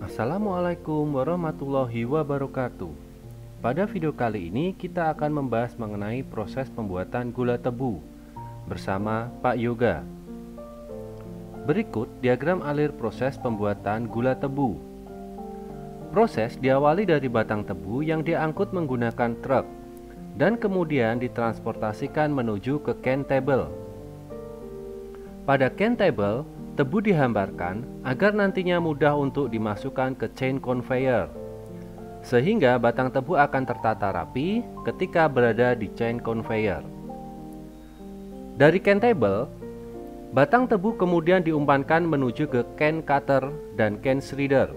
Assalamualaikum warahmatullahi wabarakatuh. Pada video kali ini kita akan membahas mengenai proses pembuatan gula tebu bersama Pak Yoga. Berikut diagram alir proses pembuatan gula tebu. Proses diawali dari batang tebu yang diangkut menggunakan truk dan kemudian ditransportasikan menuju ke turntable. Pada turntable, tebu dihambarkan agar nantinya mudah untuk dimasukkan ke chain conveyor, sehingga batang tebu akan tertata rapi ketika berada di chain conveyor. Dari turntable, batang tebu kemudian diumpankan menuju ke can cutter dan can shredder.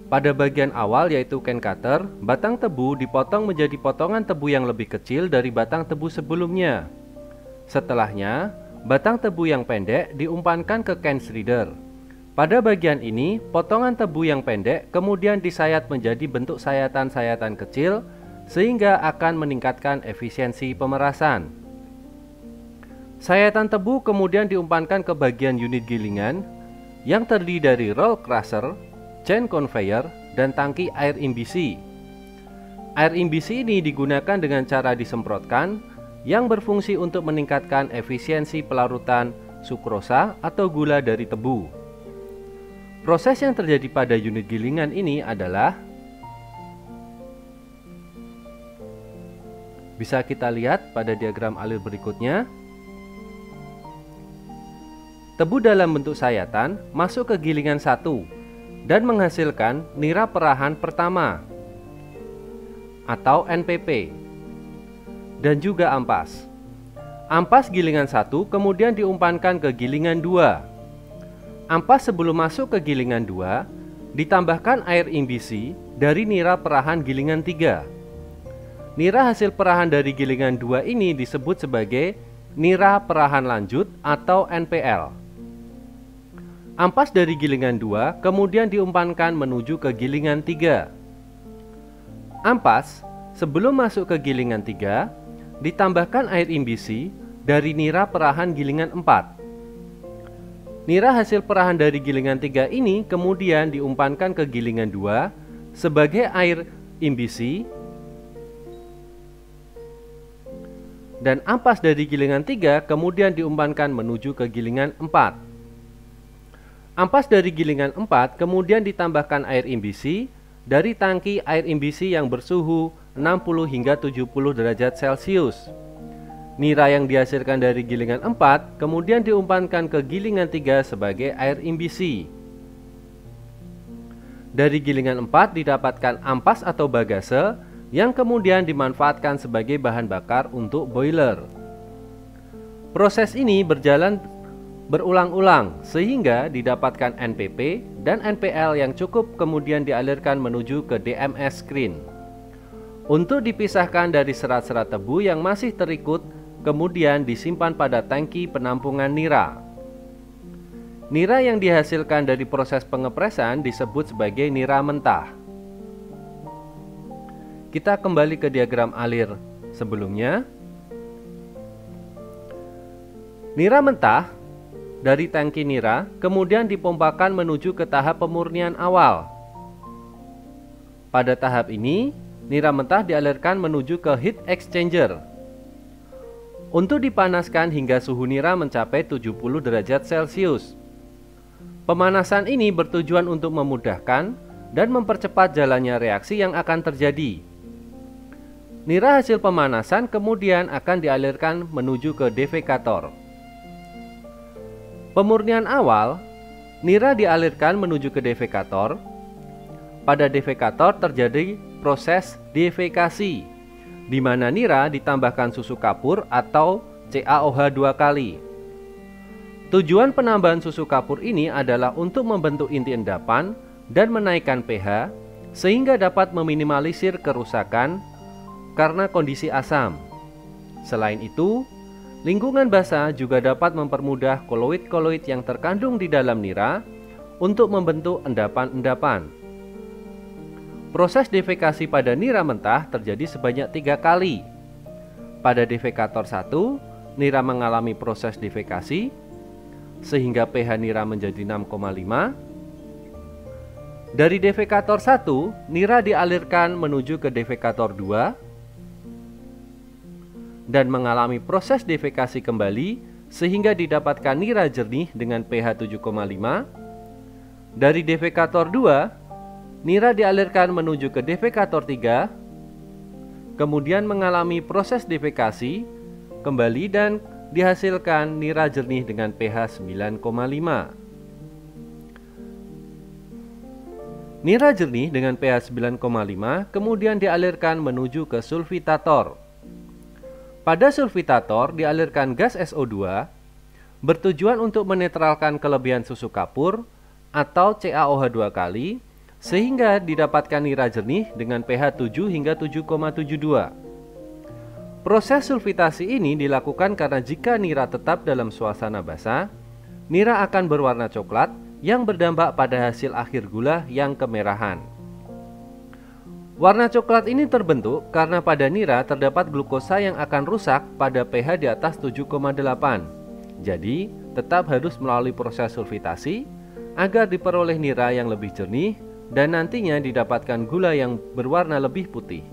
Pada bagian awal yaitu can cutter, batang tebu dipotong menjadi potongan tebu yang lebih kecil dari batang tebu sebelumnya. Setelahnya, batang tebu yang pendek diumpankan ke can shredder. Pada bagian ini, potongan tebu yang pendek kemudian disayat menjadi bentuk sayatan-sayatan kecil sehingga akan meningkatkan efisiensi pemerasan. Sayatan tebu kemudian diumpankan ke bagian unit gilingan yang terdiri dari roll crusher, chain conveyor, dan tangki air imbisi. Air imbisi ini digunakan dengan cara disemprotkan yang berfungsi untuk meningkatkan efisiensi pelarutan sukrosa atau gula dari tebu. Proses yang terjadi pada unit gilingan ini adalah bisa kita lihat pada diagram alir berikutnya. Tebu dalam bentuk sayatan masuk ke gilingan 1 dan menghasilkan nira perahan pertama atau NPP dan juga ampas. Ampas gilingan 1 kemudian diumpankan ke gilingan 2. Ampas sebelum masuk ke gilingan 2 ditambahkan air imbisi dari nira perahan gilingan 3. Nira hasil perahan dari gilingan 2 ini disebut sebagai nira perahan lanjut atau NPL. Ampas dari gilingan 2 kemudian diumpankan menuju ke gilingan 3. Ampas sebelum masuk ke gilingan 3 ditambahkan air imbisi dari nira perahan gilingan 4. Nira hasil perahan dari gilingan 3 ini kemudian diumpankan ke gilingan 2 sebagai air imbisi, dan ampas dari gilingan 3 kemudian diumpankan menuju ke gilingan 4. Ampas dari gilingan 4 kemudian ditambahkan air imbisi dari tangki air imbisi yang bersuhu 60 hingga 70 derajat Celcius. Nira yang dihasilkan dari gilingan 4 kemudian diumpankan ke gilingan 3 sebagai air imbisi. Dari gilingan 4 didapatkan ampas atau bagase yang kemudian dimanfaatkan sebagai bahan bakar untuk boiler. Proses ini berjalan berulang-ulang sehingga didapatkan NPP dan NPL yang cukup kemudian dialirkan menuju ke DMS screen untuk dipisahkan dari serat-serat tebu yang masih terikut, kemudian disimpan pada tangki penampungan nira. Nira yang dihasilkan dari proses pengepresan disebut sebagai nira mentah. Kita kembali ke diagram alir sebelumnya. Nira mentah dari tangki nira kemudian dipompakan menuju ke tahap pemurnian awal. Pada tahap ini, nira mentah dialirkan menuju ke heat exchanger untuk dipanaskan hingga suhu nira mencapai 70 derajat Celcius. Pemanasan ini bertujuan untuk memudahkan dan mempercepat jalannya reaksi yang akan terjadi. Nira hasil pemanasan kemudian akan dialirkan menuju ke defekator. Pemurnian awal, nira dialirkan menuju ke defekator. Pada defekator terjadi proses defekasi, di mana nira ditambahkan susu kapur atau CaOH 2 kali. Tujuan penambahan susu kapur ini adalah untuk membentuk inti endapan dan menaikkan pH sehingga dapat meminimalisir kerusakan karena kondisi asam. Selain itu, lingkungan basah juga dapat mempermudah koloid-koloid yang terkandung di dalam nira untuk membentuk endapan-endapan. Proses defekasi pada nira mentah terjadi sebanyak 3 kali. Pada defekator 1, nira mengalami proses defekasi sehingga pH nira menjadi 6,5. Dari defekator 1, nira dialirkan menuju ke defekator 2 dan mengalami proses defekasi kembali sehingga didapatkan nira jernih dengan pH 7,5. Dari defekator 2, nira dialirkan menuju ke defekator 3, kemudian mengalami proses defekasi kembali dan dihasilkan nira jernih dengan pH 9,5. Nira jernih dengan pH 9,5 kemudian dialirkan menuju ke sulfitator. Pada sulfitator dialirkan gas SO2 bertujuan untuk menetralkan kelebihan susu kapur atau CaOH 2 kali sehingga didapatkan nira jernih dengan pH 7 hingga 7,72. Proses sulfitasi ini dilakukan karena jika nira tetap dalam suasana basah, nira akan berwarna coklat yang berdampak pada hasil akhir gula yang kemerahan. Warna coklat ini terbentuk karena pada nira terdapat glukosa yang akan rusak pada pH di atas 7,8. Jadi, tetap harus melalui proses sulfitasi agar diperoleh nira yang lebih jernih dan nantinya didapatkan gula yang berwarna lebih putih.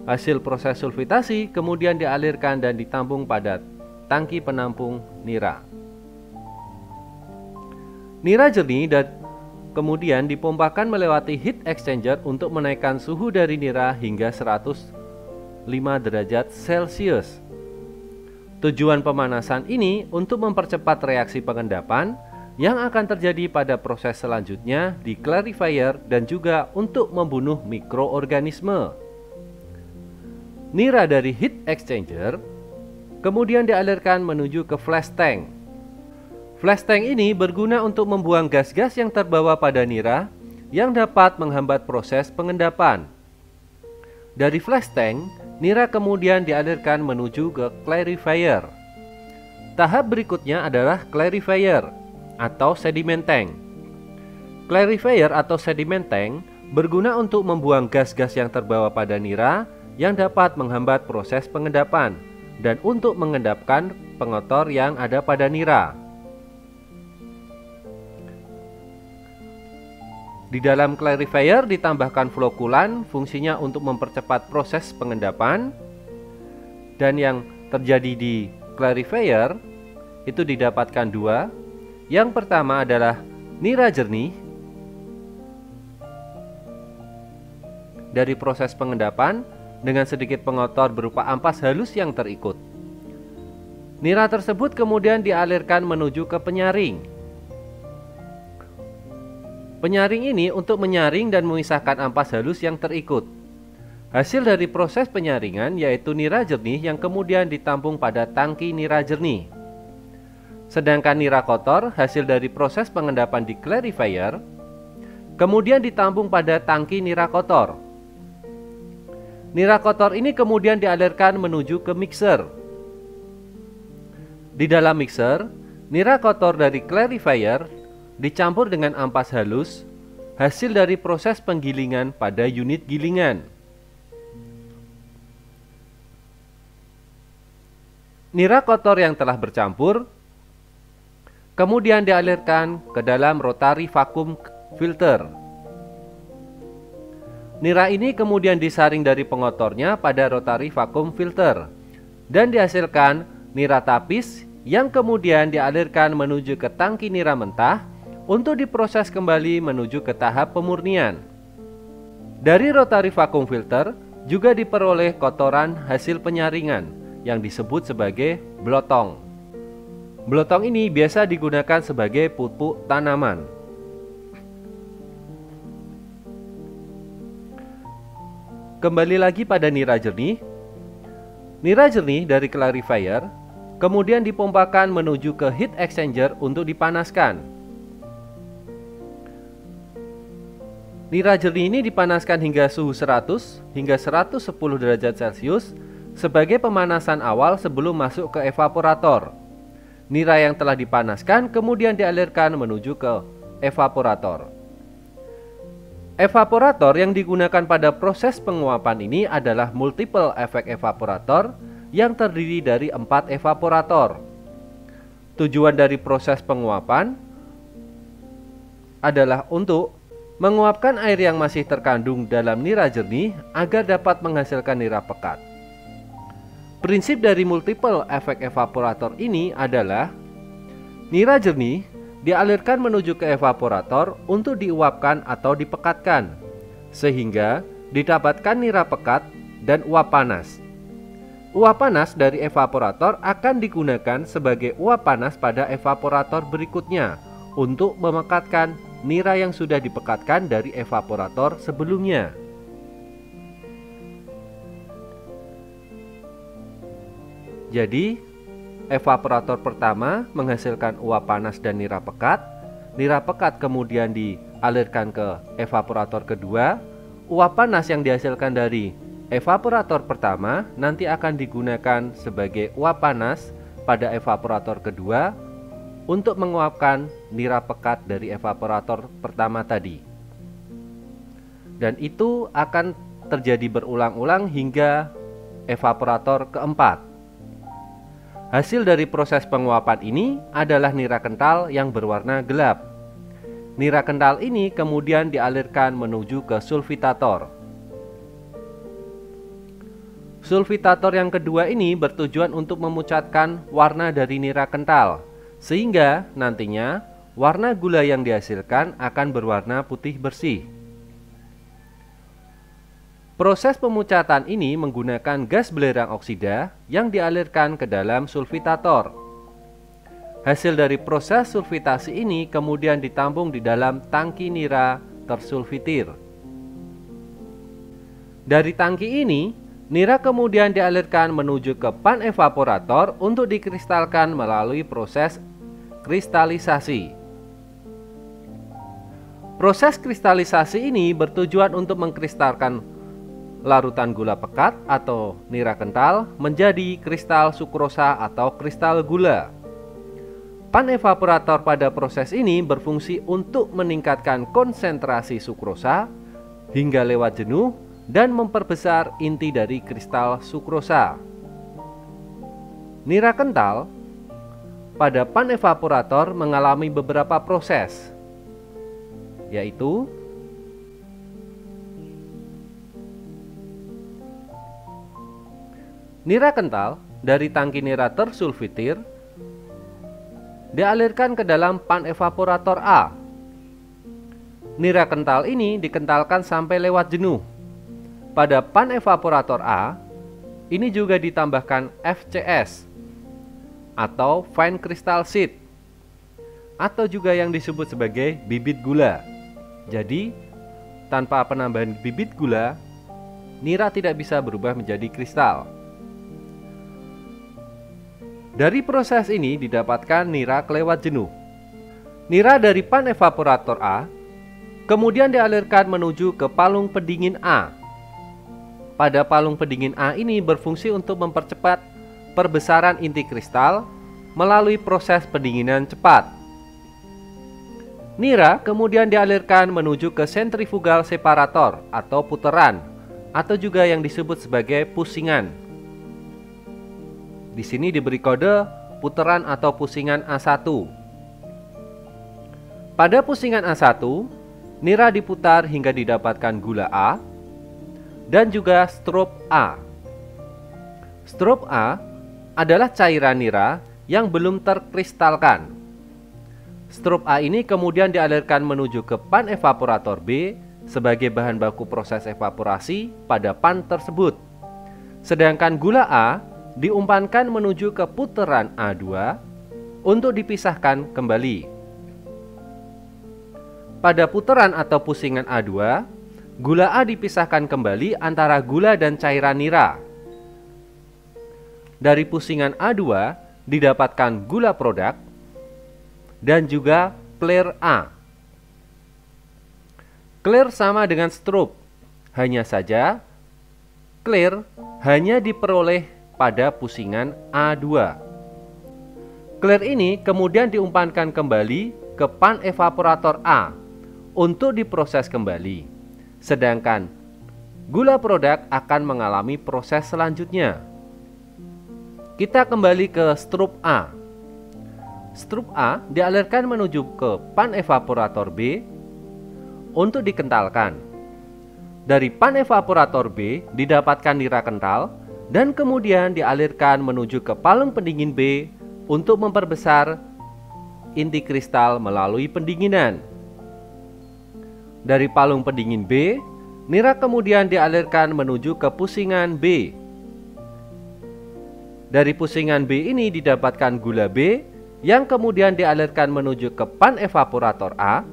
Hasil proses sulfitasi kemudian dialirkan dan ditampung pada tangki penampung nira. Nira jernih dan kemudian dipompakan melewati heat exchanger untuk menaikkan suhu dari nira hingga 105 derajat Celcius. Tujuan pemanasan ini untuk mempercepat reaksi pengendapan yang akan terjadi pada proses selanjutnya di clarifier dan juga untuk membunuh mikroorganisme. Nira dari heat exchanger kemudian dialirkan menuju ke flash tank. Flash tank ini berguna untuk membuang gas-gas yang terbawa pada nira yang dapat menghambat proses pengendapan. Dari flash tank, nira kemudian dialirkan menuju ke clarifier. Tahap berikutnya adalah clarifier atau sediment tank. Clarifier atau sediment tank berguna untuk membuang gas-gas yang terbawa pada nira yang dapat menghambat proses pengendapan dan untuk mengendapkan pengotor yang ada pada nira. Di dalam clarifier ditambahkan flokulan, fungsinya untuk mempercepat proses pengendapan. Dan yang terjadi di clarifier itu didapatkan dua. Yang pertama adalah nira jernih dari proses pengendapan dengan sedikit pengotor berupa ampas halus yang terikut. Nira tersebut kemudian dialirkan menuju ke penyaring. Penyaring ini untuk menyaring dan memisahkan ampas halus yang terikut. Hasil dari proses penyaringan yaitu nira jernih yang kemudian ditampung pada tangki nira jernih. Sedangkan nira kotor hasil dari proses pengendapan di clarifier kemudian ditampung pada tangki nira kotor. Nira kotor ini kemudian dialirkan menuju ke mixer. Di dalam mixer, nira kotor dari clarifier dicampur dengan ampas halus hasil dari proses penggilingan pada unit gilingan. Nira kotor yang telah bercampur kemudian dialirkan ke dalam rotary vacuum filter. Nira ini kemudian disaring dari pengotornya pada rotary vacuum filter dan dihasilkan nira tapis yang kemudian dialirkan menuju ke tangki nira mentah untuk diproses kembali menuju ke tahap pemurnian. Dari rotary vacuum filter juga diperoleh kotoran hasil penyaringan yang disebut sebagai blotong. Blotong ini biasa digunakan sebagai pupuk tanaman. Kembali lagi pada nira jernih. Nira jernih dari clarifier kemudian dipompakan menuju ke heat exchanger untuk dipanaskan. Nira jernih ini dipanaskan hingga suhu 100 hingga 110 derajat Celcius sebagai pemanasan awal sebelum masuk ke evaporator. Nira yang telah dipanaskan kemudian dialirkan menuju ke evaporator. Evaporator yang digunakan pada proses penguapan ini adalah multiple effect evaporator yang terdiri dari 4 evaporator. Tujuan dari proses penguapan adalah untuk menguapkan air yang masih terkandung dalam nira jernih agar dapat menghasilkan nira pekat. Prinsip dari multiple efek evaporator ini adalah nira jernih dialirkan menuju ke evaporator untuk diuapkan atau dipekatkan, sehingga didapatkan nira pekat dan uap panas. Uap panas dari evaporator akan digunakan sebagai uap panas pada evaporator berikutnya untuk memekatkan nira yang sudah dipekatkan dari evaporator sebelumnya. Jadi, evaporator pertama menghasilkan uap panas dan nira pekat kemudian dialirkan ke evaporator kedua. Uap panas yang dihasilkan dari evaporator pertama nanti akan digunakan sebagai uap panas pada evaporator kedua untuk menguapkan nira pekat dari evaporator pertama tadi. Dan itu akan terjadi berulang-ulang hingga evaporator keempat. Hasil dari proses penguapan ini adalah nira kental yang berwarna gelap. Nira kental ini kemudian dialirkan menuju ke sulfitator. Sulfitator yang kedua ini bertujuan untuk memucatkan warna dari nira kental, sehingga nantinya warna gula yang dihasilkan akan berwarna putih bersih. Proses pemucatan ini menggunakan gas belerang oksida yang dialirkan ke dalam sulfitator. Hasil dari proses sulfitasi ini kemudian ditampung di dalam tangki nira tersulfitir. Dari tangki ini, nira kemudian dialirkan menuju ke pan evaporator untuk dikristalkan melalui proses kristalisasi. Proses kristalisasi ini bertujuan untuk mengkristalkan larutan gula pekat atau nira kental menjadi kristal sukrosa atau kristal gula. Pan evaporator pada proses ini berfungsi untuk meningkatkan konsentrasi sukrosa hingga lewat jenuh dan memperbesar inti dari kristal sukrosa. Nira kental pada pan evaporator mengalami beberapa proses, yaitu nira kental dari tangki nira tersulfitir dialirkan ke dalam pan evaporator A. Nira kental ini dikentalkan sampai lewat jenuh. Pada pan evaporator A, ini juga ditambahkan FCS atau fine crystal seed, atau juga yang disebut sebagai bibit gula. Jadi, tanpa penambahan bibit gula, nira tidak bisa berubah menjadi kristal. Dari proses ini didapatkan nira kelewat jenuh. Nira dari pan evaporator A kemudian dialirkan menuju ke palung pendingin A. Pada palung pendingin A ini berfungsi untuk mempercepat perbesaran inti kristal melalui proses pendinginan cepat. Nira kemudian dialirkan menuju ke sentrifugal separator atau puteran, atau juga yang disebut sebagai pusingan. Di sini diberi kode puteran atau pusingan A1. Pada pusingan A1, nira diputar hingga didapatkan gula A dan juga strop A. Strop A adalah cairan nira yang belum terkristalkan. Strop A ini kemudian dialirkan menuju ke pan evaporator B sebagai bahan baku proses evaporasi pada pan tersebut. Sedangkan gula A diumpankan menuju ke puteran A2 untuk dipisahkan kembali. Pada puteran atau pusingan A2, gula A dipisahkan kembali antara gula dan cairan nira. Dari pusingan A2 didapatkan gula produk dan juga clear A. Clear sama dengan strop, hanya saja clear hanya diperoleh pada pusingan A2. Clear ini kemudian diumpankan kembali ke pan evaporator A untuk diproses kembali. Sedangkan gula produk akan mengalami proses selanjutnya. Kita kembali ke strop A. Strop A dialirkan menuju ke pan evaporator B untuk dikentalkan. Dari pan evaporator B didapatkan nira kental dan kemudian dialirkan menuju ke palung pendingin B untuk memperbesar inti kristal melalui pendinginan. Dari palung pendingin B, nira kemudian dialirkan menuju ke pusingan B. Dari pusingan B ini didapatkan gula B yang kemudian dialirkan menuju ke pan evaporator A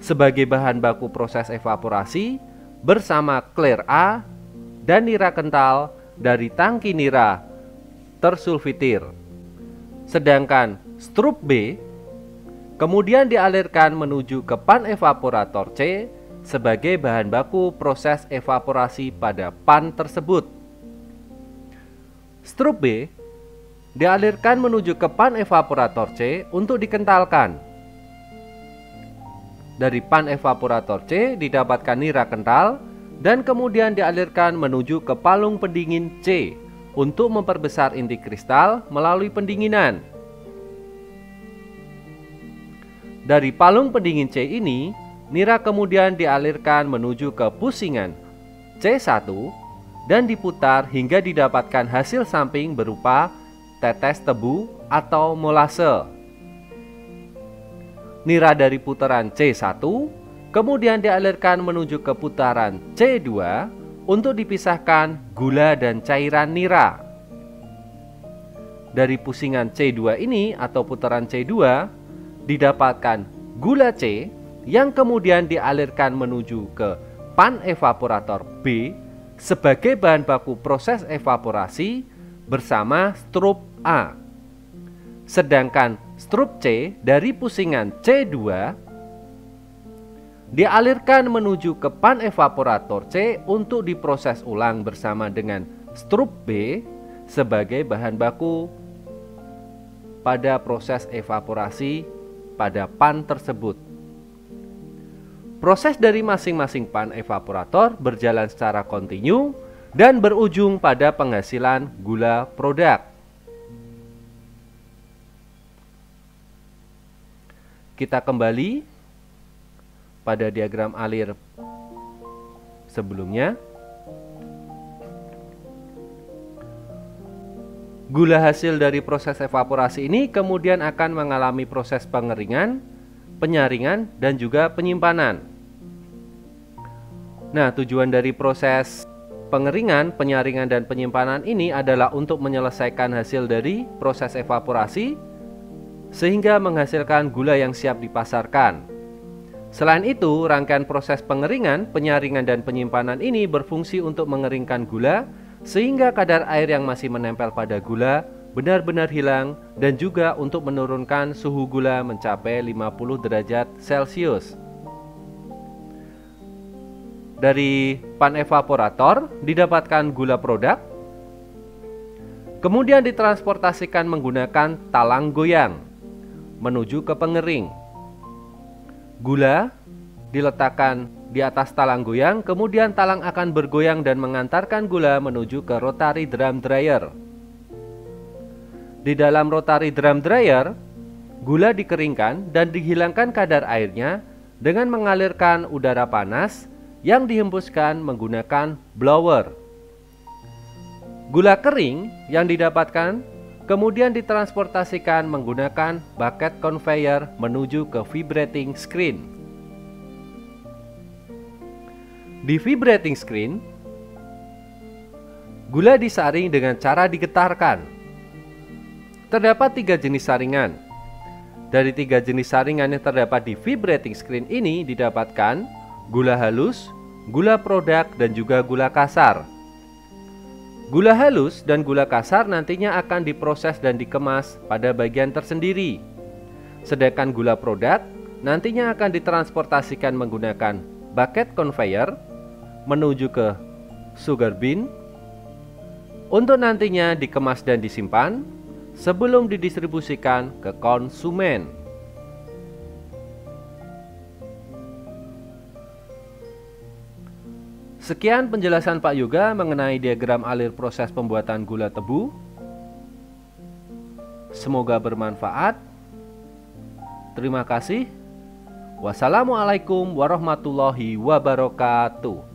sebagai bahan baku proses evaporasi bersama clear A dan nira kental dari tangki nira tersulfitir. Sedangkan strup B kemudian dialirkan menuju ke pan evaporator C sebagai bahan baku proses evaporasi pada pan tersebut. Strup B dialirkan menuju ke pan evaporator C untuk dikentalkan. Dari pan evaporator C didapatkan nira kental dan kemudian dialirkan menuju ke palung pendingin C untuk memperbesar inti kristal melalui pendinginan. Dari palung pendingin C ini, nira kemudian dialirkan menuju ke pusingan C1 dan diputar hingga didapatkan hasil samping berupa tetes tebu atau molase. Nira dari putaran C1 kemudian dialirkan menuju ke putaran C2 untuk dipisahkan gula dan cairan nira. Dari pusingan C2 ini atau putaran C2 didapatkan gula C yang kemudian dialirkan menuju ke pan evaporator B sebagai bahan baku proses evaporasi bersama strup A. Sedangkan strup C dari pusingan C2 dialirkan menuju ke pan evaporator C untuk diproses ulang bersama dengan strup B sebagai bahan baku pada proses evaporasi pada pan tersebut. Proses dari masing-masing pan evaporator berjalan secara kontinu dan berujung pada penghasilan gula produk. Kita kembali pada diagram alir sebelumnya. Gula hasil dari proses evaporasi ini kemudian akan mengalami proses pengeringan, penyaringan, dan juga penyimpanan. Nah, tujuan dari proses pengeringan, penyaringan, dan penyimpanan ini adalah untuk menyelesaikan hasil dari proses evaporasi sehingga menghasilkan gula yang siap dipasarkan. Selain itu, rangkaian proses pengeringan, penyaringan, dan penyimpanan ini berfungsi untuk mengeringkan gula sehingga kadar air yang masih menempel pada gula benar-benar hilang dan juga untuk menurunkan suhu gula mencapai 50 derajat Celcius. Dari pan evaporator didapatkan gula produk, kemudian ditransportasikan menggunakan talang goyang menuju ke pengering. Gula diletakkan di atas talang goyang, kemudian talang akan bergoyang dan mengantarkan gula menuju ke rotary drum dryer. Di dalam rotary drum dryer, gula dikeringkan dan dihilangkan kadar airnya dengan mengalirkan udara panas yang dihembuskan menggunakan blower. Gula kering yang didapatkan kemudian ditransportasikan menggunakan bucket conveyor menuju ke vibrating screen. Di vibrating screen, gula disaring dengan cara digetarkan. Terdapat 3 jenis saringan. Dari 3 jenis saringan yang terdapat di vibrating screen ini didapatkan gula halus, gula produk, dan juga gula kasar. Gula halus dan gula kasar nantinya akan diproses dan dikemas pada bagian tersendiri. Sedangkan gula produk nantinya akan ditransportasikan menggunakan bucket conveyor menuju ke sugar bean untuk nantinya dikemas dan disimpan sebelum didistribusikan ke konsumen. Sekian penjelasan Pak Yoga mengenai diagram alir proses pembuatan gula tebu. Semoga bermanfaat. Terima kasih. Wassalamualaikum warahmatullahi wabarakatuh.